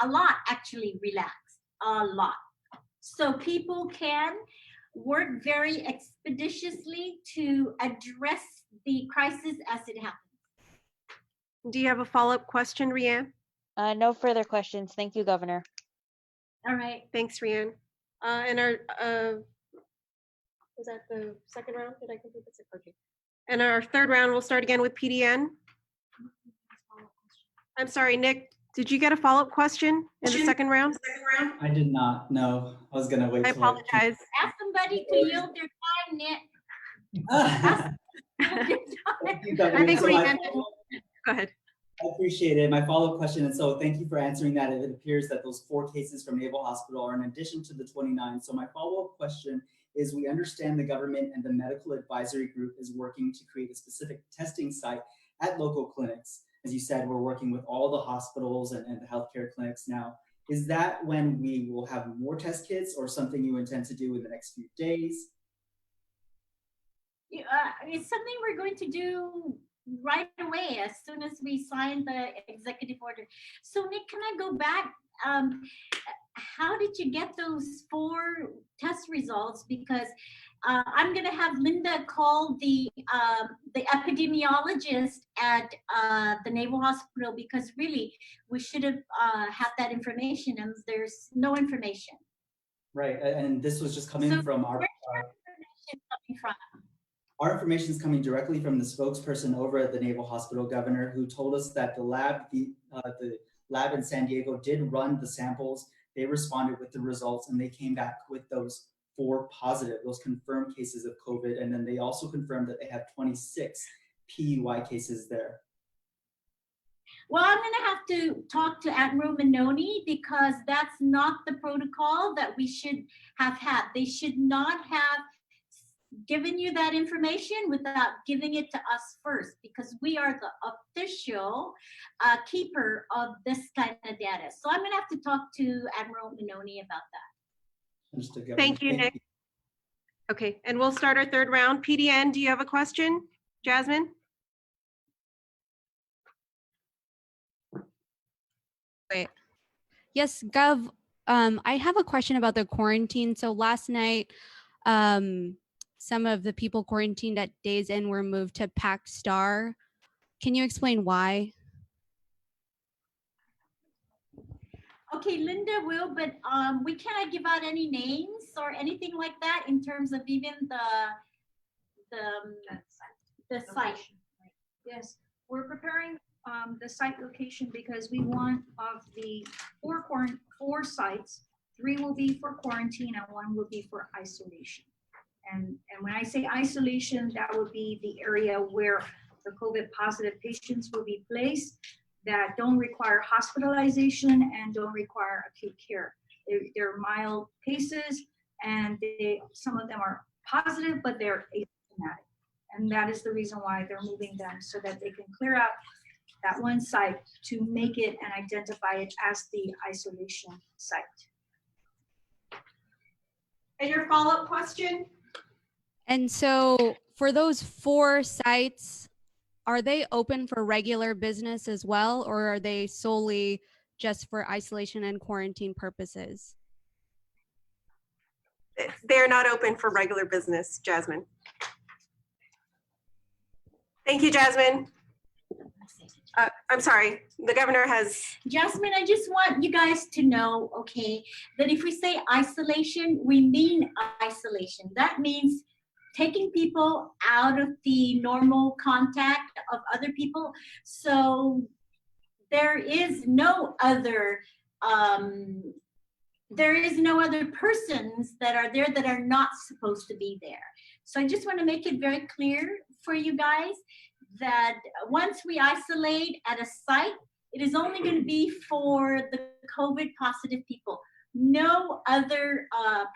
lot actually relaxed, a lot. So people can work very expeditiously to address the crisis as it happens. Do you have a follow-up question, Rianne? No further questions. Thank you, Governor. All right. Thanks, Rianne. And our, was that the second round? Did I complete the second? Okay. And our third round, we'll start again with PDN. I'm sorry, Nick, did you get a follow-up question in the second round? I did not. No, I was gonna wait. I till apologize. Ask somebody to yield their time, Nick. Thank you, Governor. I think So Rianne, go ahead. I appreciate it. My follow-up question, and so thank you for answering that. It appears that those 4 cases from Naval Hospital are in addition to the 29. So my follow-up question is, we understand the government and the medical advisory group is working to create a specific testing site at local clinics. As you said, we're working with all the hospitals and the healthcare clinics now. Is that when we will have more test kits or something you intend to do in the next few days? It's something we're going to do right away as soon as we sign the executive order. So Nick, can I go back? How did you get those 4 test results? Because I'm going to have Linda call the epidemiologist at the Naval Hospital, because really we should have had that information, and there's no information. Right, and this was just coming from our. Information coming from? Our information is coming directly from the spokesperson over at the Naval Hospital, Governor, who told us that the lab in San Diego did run the samples. They responded with the results, and they came back with those 4 positive, those confirmed cases of COVID. And then they also confirmed that they have 26 PUI cases there. Well, I'm going to have to talk to Admiral Minoni, because that's not the protocol that we should have had. They should not have given you that information without giving it to us first, because we are the official keeper of this kind of data. So I'm gonna have to talk to Admiral Minoni about that. Understood, Governor. Thank you, Nick. Okay, and we'll start our third round. PDN, do you have a question? Jasmine? Wait. Yes, Gov. I have a question about the quarantine. So last night, some of the people quarantined at Days Inn were moved to Pac Star. Can you explain why? Okay, Linda will, but we cannot give out any names or anything like that in terms of even the site. Yes, we're preparing the site location because we want of the four sites, 3 will be for quarantine and 1 will be for isolation. And when I say isolation, that would be the area where the COVID positive patients will be placed that don't require hospitalization and don't require acute care. They're mild cases and some of them are positive, but they're asymptomatic. And that is the reason why they're moving them, so that they can clear out that one site to make it and identify it as the isolation site. And your follow-up question? And so for those 4 sites, are they open for regular business as well, or are they solely just for isolation and quarantine purposes? They're not open for regular business, Jasmine. Thank you, Jasmine. I'm sorry, the governor has. Jasmine, I just want you guys to know, okay, that if we say isolation, we mean isolation. That means taking people out of the normal contact of other people. So there is no other persons that are there that are not supposed to be there. So I just want to make it very clear for you guys that once we isolate at a site, it is only going to be for the COVID positive people. No other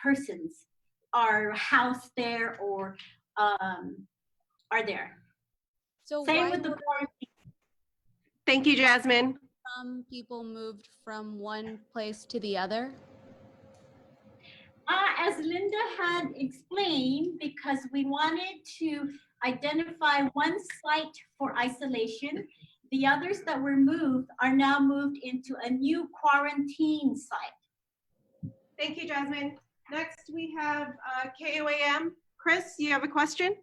persons are housed there or are there. So Same why with the were quarantine. Thank you, Jasmine. some people moved from one place to the other? As Linda had explained, because we wanted to identify one site for isolation, the others that were moved are now moved into a new quarantine site. Thank you, Jasmine. Next, we have KOAM. Chris, you have a question?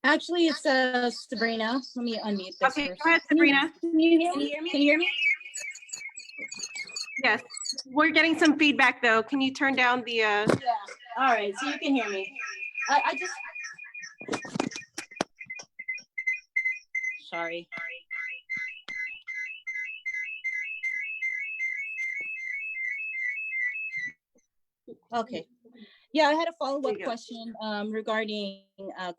Actually, it's Sabrina. Let me unmute this Okay, first. go ahead, Sabrina. Can you hear me? Can you hear me? Yes, we're getting some feedback though. Can you turn down the? Yeah. All right, so you can hear me. I just. Sorry. Okay. Yeah, I had a follow-up question regarding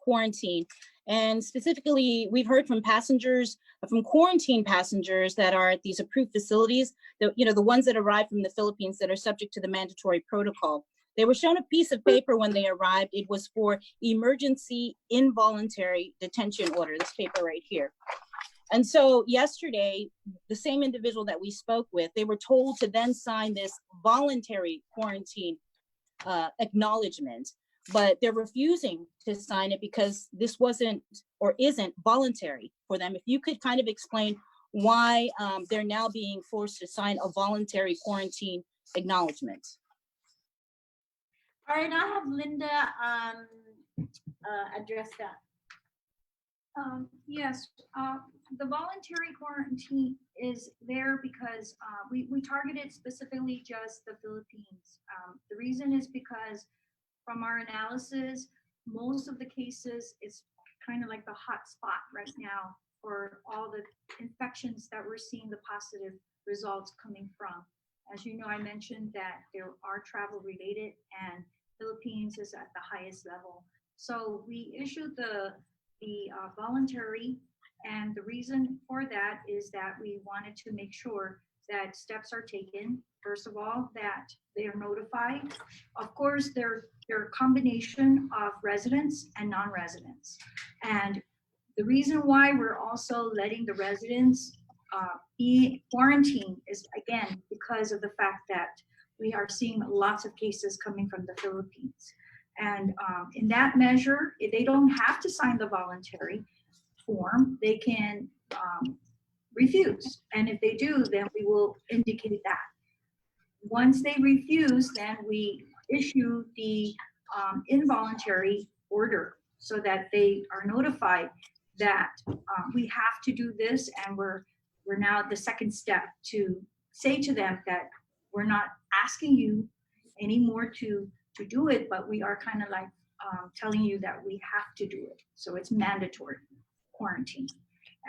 quarantine. And specifically, we've heard from passengers, from quarantine passengers that are at these approved facilities, the ones that arrived from the Philippines that are subject to the mandatory protocol. They were shown a piece of paper when they arrived. It was for emergency involuntary detention order, this paper right here. And so yesterday, the same individual that we spoke with, they were told to then sign this voluntary quarantine acknowledgement, but they're refusing to sign it because this wasn't or isn't voluntary for them. If you could kind of explain why they're now being forced to sign a voluntary quarantine acknowledgement. All right, I'll have Linda address that. Yes, the voluntary quarantine is there because we targeted specifically just the Philippines. The reason is because from our analysis, most of the cases is kind of like the hot spot right now for all the infections that we're seeing the positive results coming from. As you know, I mentioned that there are travel related and Philippines is at the highest level. So we issued the voluntary, and the reason for that is that we wanted to make sure that steps are taken. First of all, that they are notified. Of course, they're a combination of residents and non-residents. And the reason why we're also letting the residents be quarantined is, again, because of the fact that we are seeing lots of cases coming from the Philippines. And in that measure, they don't have to sign the voluntary form. They can refuse. And if they do, then we will indicate that. Once they refuse, then we issue the involuntary order so that they are notified that we have to do this, and we're now at the second step to say to them that we're not asking you anymore to do it, but we are kind of like telling you that we have to do it. So it's mandatory quarantine.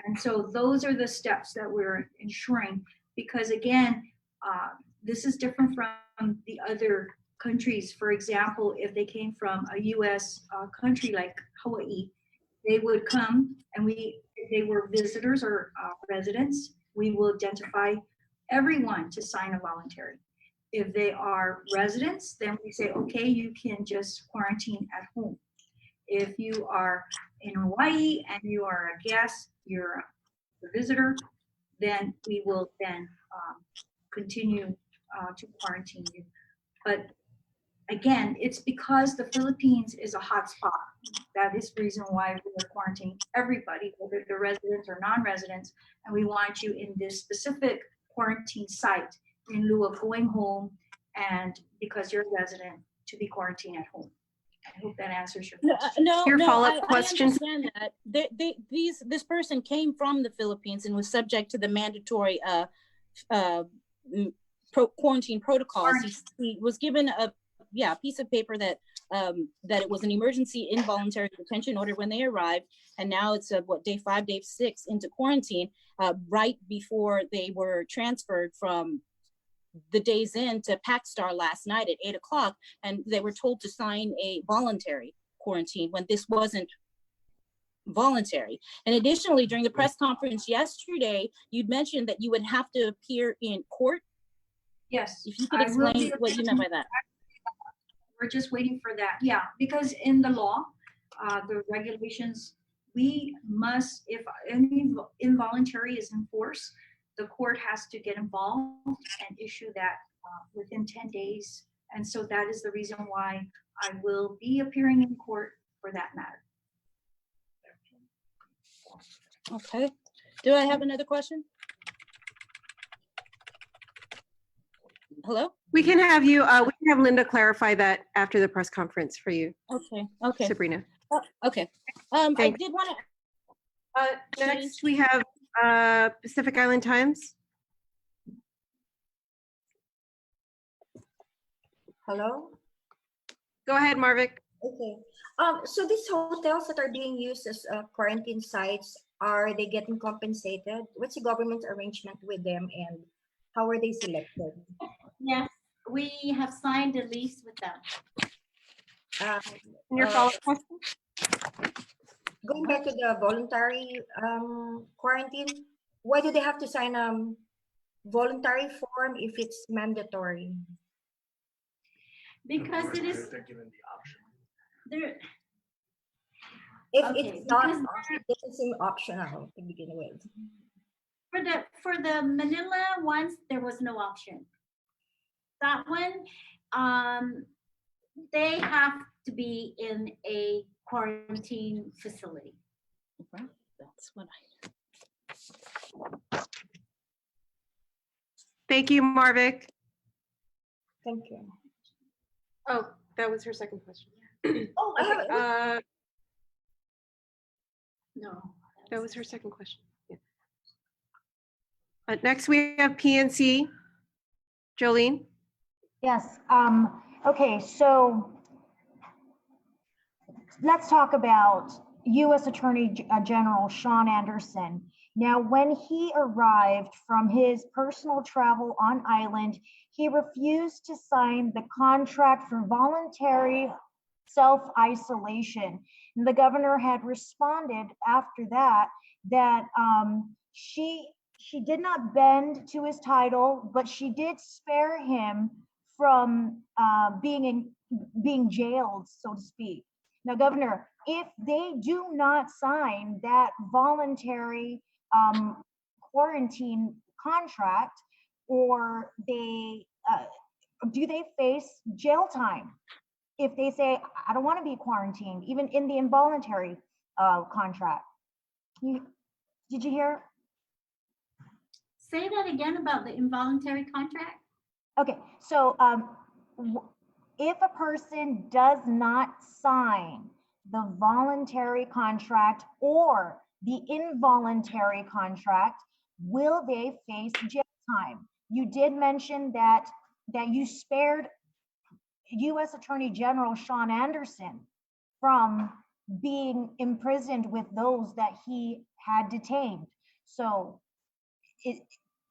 And so those are the steps that we're ensuring, because again, this is different from the other countries. For example, if they came from a US country like Hawaii, they would come, and if they were visitors or residents, we will identify everyone to sign a voluntary. If they are residents, then we say, okay, you can just quarantine at home. If you are in Hawaii and you are a guest, you're a visitor, then we will then continue to quarantine you. But again, it's because the Philippines is a hot spot. That is the reason why we're quarantining everybody, whether they're residents or non-residents, and we want you in this specific quarantine site in lieu of going home, and because you're a resident, to be quarantined at home. I hope that answers your question. Your follow-up questions? I understand that. This person came from the Philippines and was subject to the mandatory quarantine protocols. He was given a piece of paper that that it was an emergency involuntary detention order when they arrived, and now it's day 5, day 6 into quarantine, right before they were transferred from the days in to Pacstar last night at 8 o'clock, and they were told to sign a voluntary quarantine when this wasn't voluntary. And additionally, during the press conference yesterday, you'd mentioned that you would have to appear in court. Yes. If you could explain what you meant by that. We're just waiting for that. Yeah, because in the law, the regulations, we must, if any involuntary is enforced, the court has to get involved and issue that within 10 days. And so that is the reason why I will be appearing in court for that matter. Okay. Do I have another question? Hello? We can have you, we can have Linda clarify that after the press conference for you. Okay. Sabrina. Okay. I Thanks. did want to. Next, we have Pacific Island Times. Hello? Go ahead, Marvick. Okay. So these hotels that are being used as quarantine sites, are they getting compensated? What's the government's arrangement with them, and how are they selected? Yes, we have signed a lease with them. Your follow-up question? Going back to the voluntary quarantine, why do they have to sign a voluntary form if it's mandatory? Because it is. They're given the option. If Okay, it's not, because it doesn't seem optional to begin with. for the Manila ones, there was no option. That one, they have to be in a quarantine facility. That's what Thank you, Marvick. Thank you. Oh, that was her second question. Oh, I have No. That was her second question. Yeah. Next, we have PNC. Jolene? Yes. Okay, so let's talk about U.S. Attorney General Sean Anderson. Now, when he arrived from his personal travel on island, he refused to sign the contract for voluntary self-isolation. And the governor had responded after that that she she did not bend to his title, but she did spare him from being jailed, so to speak. Now, Governor, if they do not sign that voluntary quarantine contract, or they do they face jail time if they say, I don't want to be quarantined, even in the involuntary contract? Did you hear? Say that again about the involuntary contract. Okay, so if a person does not sign the voluntary contract or the involuntary contract, will they face jail time? You did mention that you spared U.S. Attorney General Sean Anderson from being imprisoned with those that he had detained. So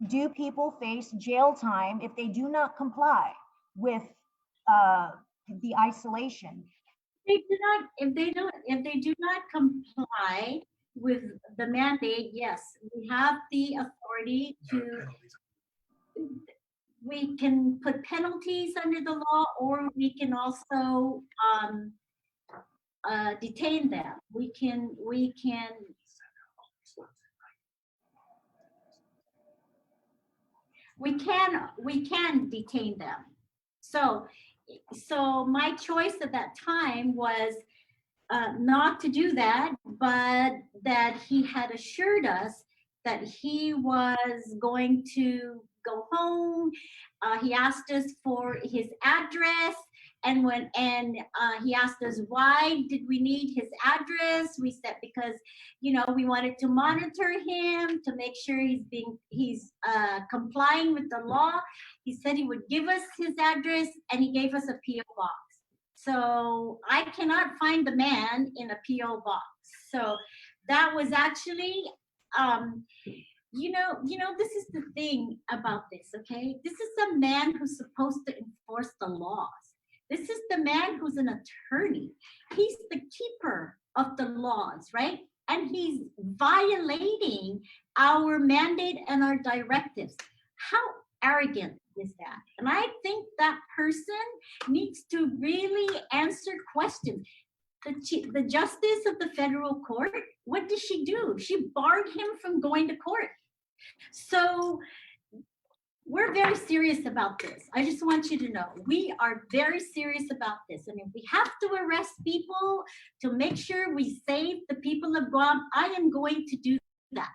do people face jail time if they do not comply with the isolation? If they do not comply with the mandate, yes, we have the authority to, we can put penalties under the law, or we can also detain them. We can detain them. So my choice at that time was not to do that, but that he had assured us that he was going to go home. He asked us for his address, and he asked us why did we need his address. We said because we wanted to monitor him to make sure he's complying with the law. He said he would give us his address, and he gave us a PO box. So I cannot find the man in a PO box. So that was actually, this is the thing about this, okay? This is a man who's supposed to enforce the laws. This is the man who's an attorney. He's the keeper of the laws, right? And he's violating our mandate and our directives. How arrogant is that? And I think that person needs to really answer questions. The justice of the federal court, what did she do? She barred him from going to court. So we're very serious about this. I just want you to know, we are very serious about this. I mean, we have to arrest people to make sure we save the people of Guam. I am going to do that.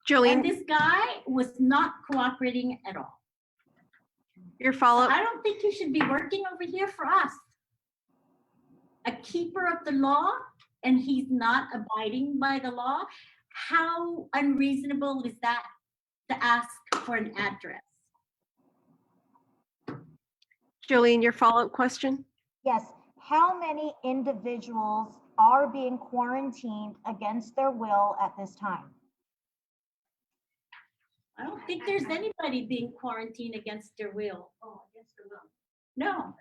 Jolene, and this guy was not cooperating at all. Your follow-up. I don't think he should be working over here for us. A keeper of the law, and he's not abiding by the law. How unreasonable is that to ask for an address? Jolene, your follow-up question? Yes. How many individuals are being quarantined against their will at this time? I don't think there's anybody being quarantined against their will. Oh, against their will. No.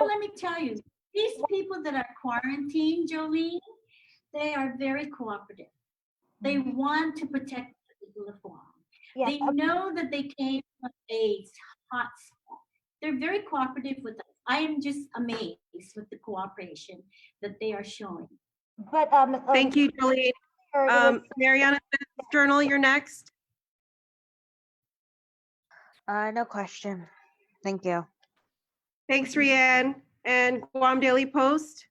Let me tell you, these people that are quarantined, Jolene, they are very cooperative. They want to protect the people of Guam. Yes. They know that they came from a hot spot. They're very cooperative with us. I am just amazed with the cooperation that they are showing. But Thank you, Jolene. Mariana Journal, you're next. No question. Thank you. Thanks, Rianne. And Guam Daily Post.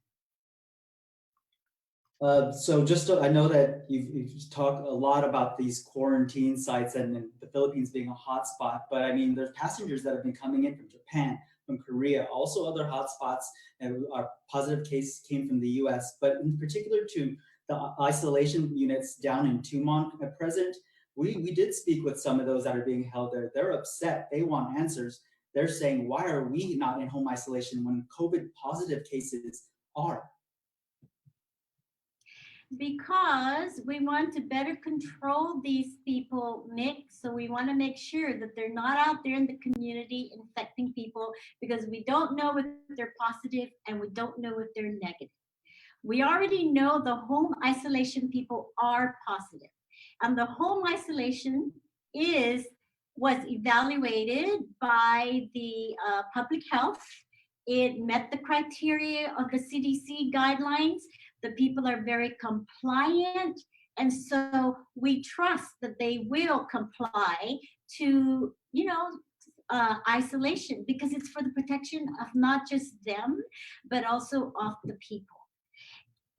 So I know that you've talked a lot about these quarantine sites and the Philippines being a hotspot, but I mean, there's passengers that have been coming in from Japan, from Korea, also other hotspots, and our positive case came from the US, but in particular to the isolation units down in Tumon at present, we did speak with some of those that are being held there. They're upset. They want answers. They're saying, why are we not in home isolation when COVID positive cases are? Because we want to better control these people, Nick. So we want to make sure that they're not out there in the community infecting people, because we don't know if they're positive and we don't know if they're negative. We already know the home isolation people are positive. And the home isolation was evaluated by the public health. It met the criteria of the CDC guidelines. The people are very compliant. And so we trust that they will comply to, isolation, because it's for the protection of not just them, but also of the people.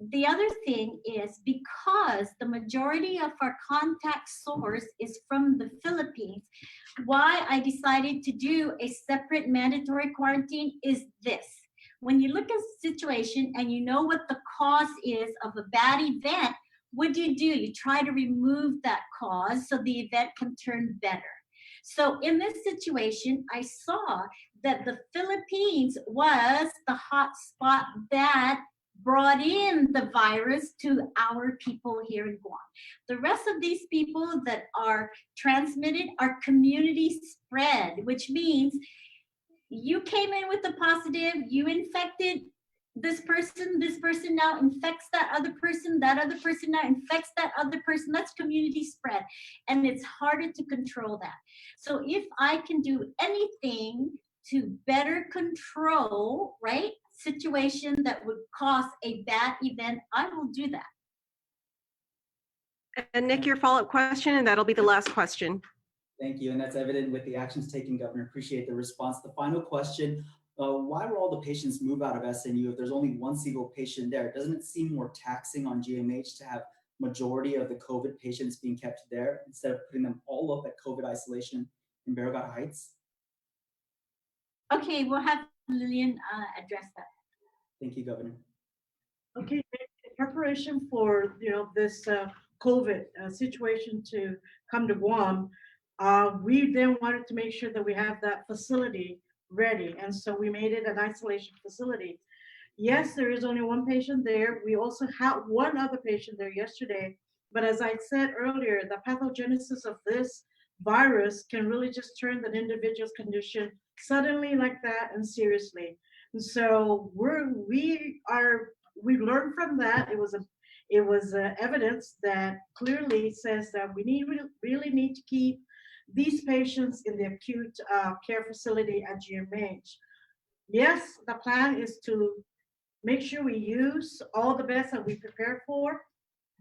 The other thing is, because the majority of our contact source is from the Philippines, why I decided to do a separate mandatory quarantine is this. When you look at the situation and you know what the cause is of a bad event, what do? You try to remove that cause so the event can turn better. So in this situation, I saw that the Philippines was the hot spot that brought in the virus to our people here in Guam. The rest of these people that are transmitted are community spread, which means you came in with a positive, you infected this person now infects that other person now infects that other person. That's community spread, and it's harder to control that. So if I can do anything to better control, right, situation that would cause a bad event, I will do that. And Nick, your follow-up question, and that'll be the last question. Thank you, and that's evident with the actions taken, Governor. Appreciate the response. The final question, why were all the patients moved out of SNU if there's only one single patient there? Doesn't it seem more taxing on GMH to have majority of the COVID patients being kept there instead of putting them all up at COVID isolation in Barragata Heights? Okay, we'll have Lillian address that. Thank you, Governor. Okay, in preparation for this COVID situation to come to Guam, we then wanted to make sure that we have that facility ready, and so we made it an isolation facility. Yes, there is only one patient there. We also had one other patient there yesterday, but as I said earlier, the pathogenesis of this virus can really just turn an individual's condition suddenly like that and seriously. And so we learned from that. It was evidence that clearly says that we really need to keep these patients in the acute care facility at GMH. Yes, the plan is to make sure we use all the best that we prepare for,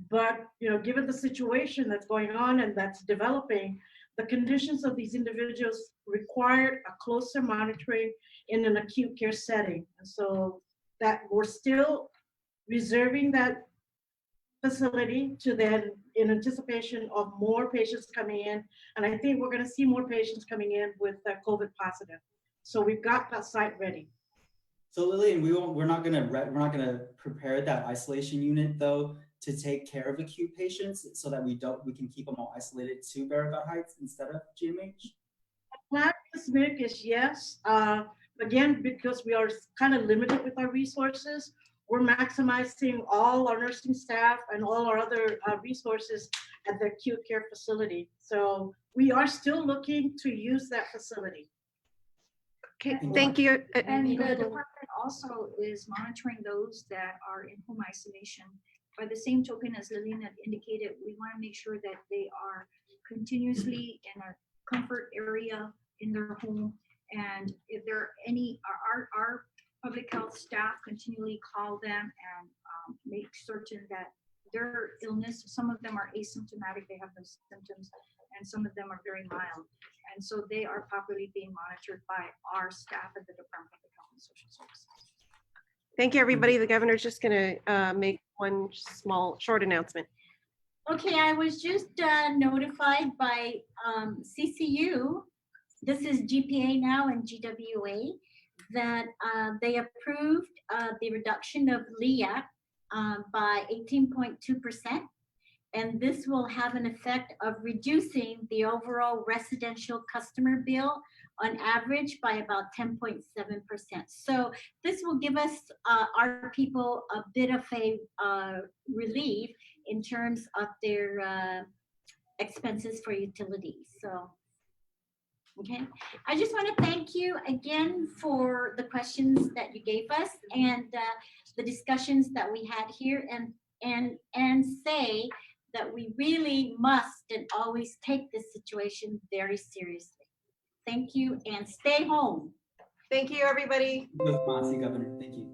but given the situation that's going on and that's developing, the conditions of these individuals required a closer monitoring in an acute care setting. And so that we're still reserving that facility to then in anticipation of more patients coming in. And I think we're going to see more patients coming in with COVID positive. So we've got that site ready. So Lillian, we're not gonna prepare that isolation unit though to take care of acute patients so that we can keep them all isolated to Barragata Heights instead of GMH? Plan is yes. Again, because we are kind of limited with our resources, we're maximizing all our nursing staff and all our other resources at the acute care facility. So we are still looking to use that facility. Okay, thank you. And the department also is monitoring those that are in home isolation. By the same token, as Lillian had indicated, we want to make sure that they are continuously in a comfort area in their home. And if there are any, our public health staff continually call them and make certain that their illness, some of them are asymptomatic, they have those symptoms, and some of them are very mild. And so they are properly being monitored by our staff at the Department of Health and Social Services. Thank you, everybody. The governor's just going to make one short announcement. Okay, I was just notified by CCU, this is GPA now and GWA, that they approved the reduction of LEAC by 18.2%. And this will have an effect of reducing the overall residential customer bill on average by about 10.7%. So this will give us, our people, a bit of a relief in terms of their expenses for utilities. So, okay. I just want to thank you again for the questions that you gave us and the discussions that we had here, and say that we really must and always take this situation very seriously. Thank you and stay home. Thank you, everybody. With Monty, Governor. Thank you.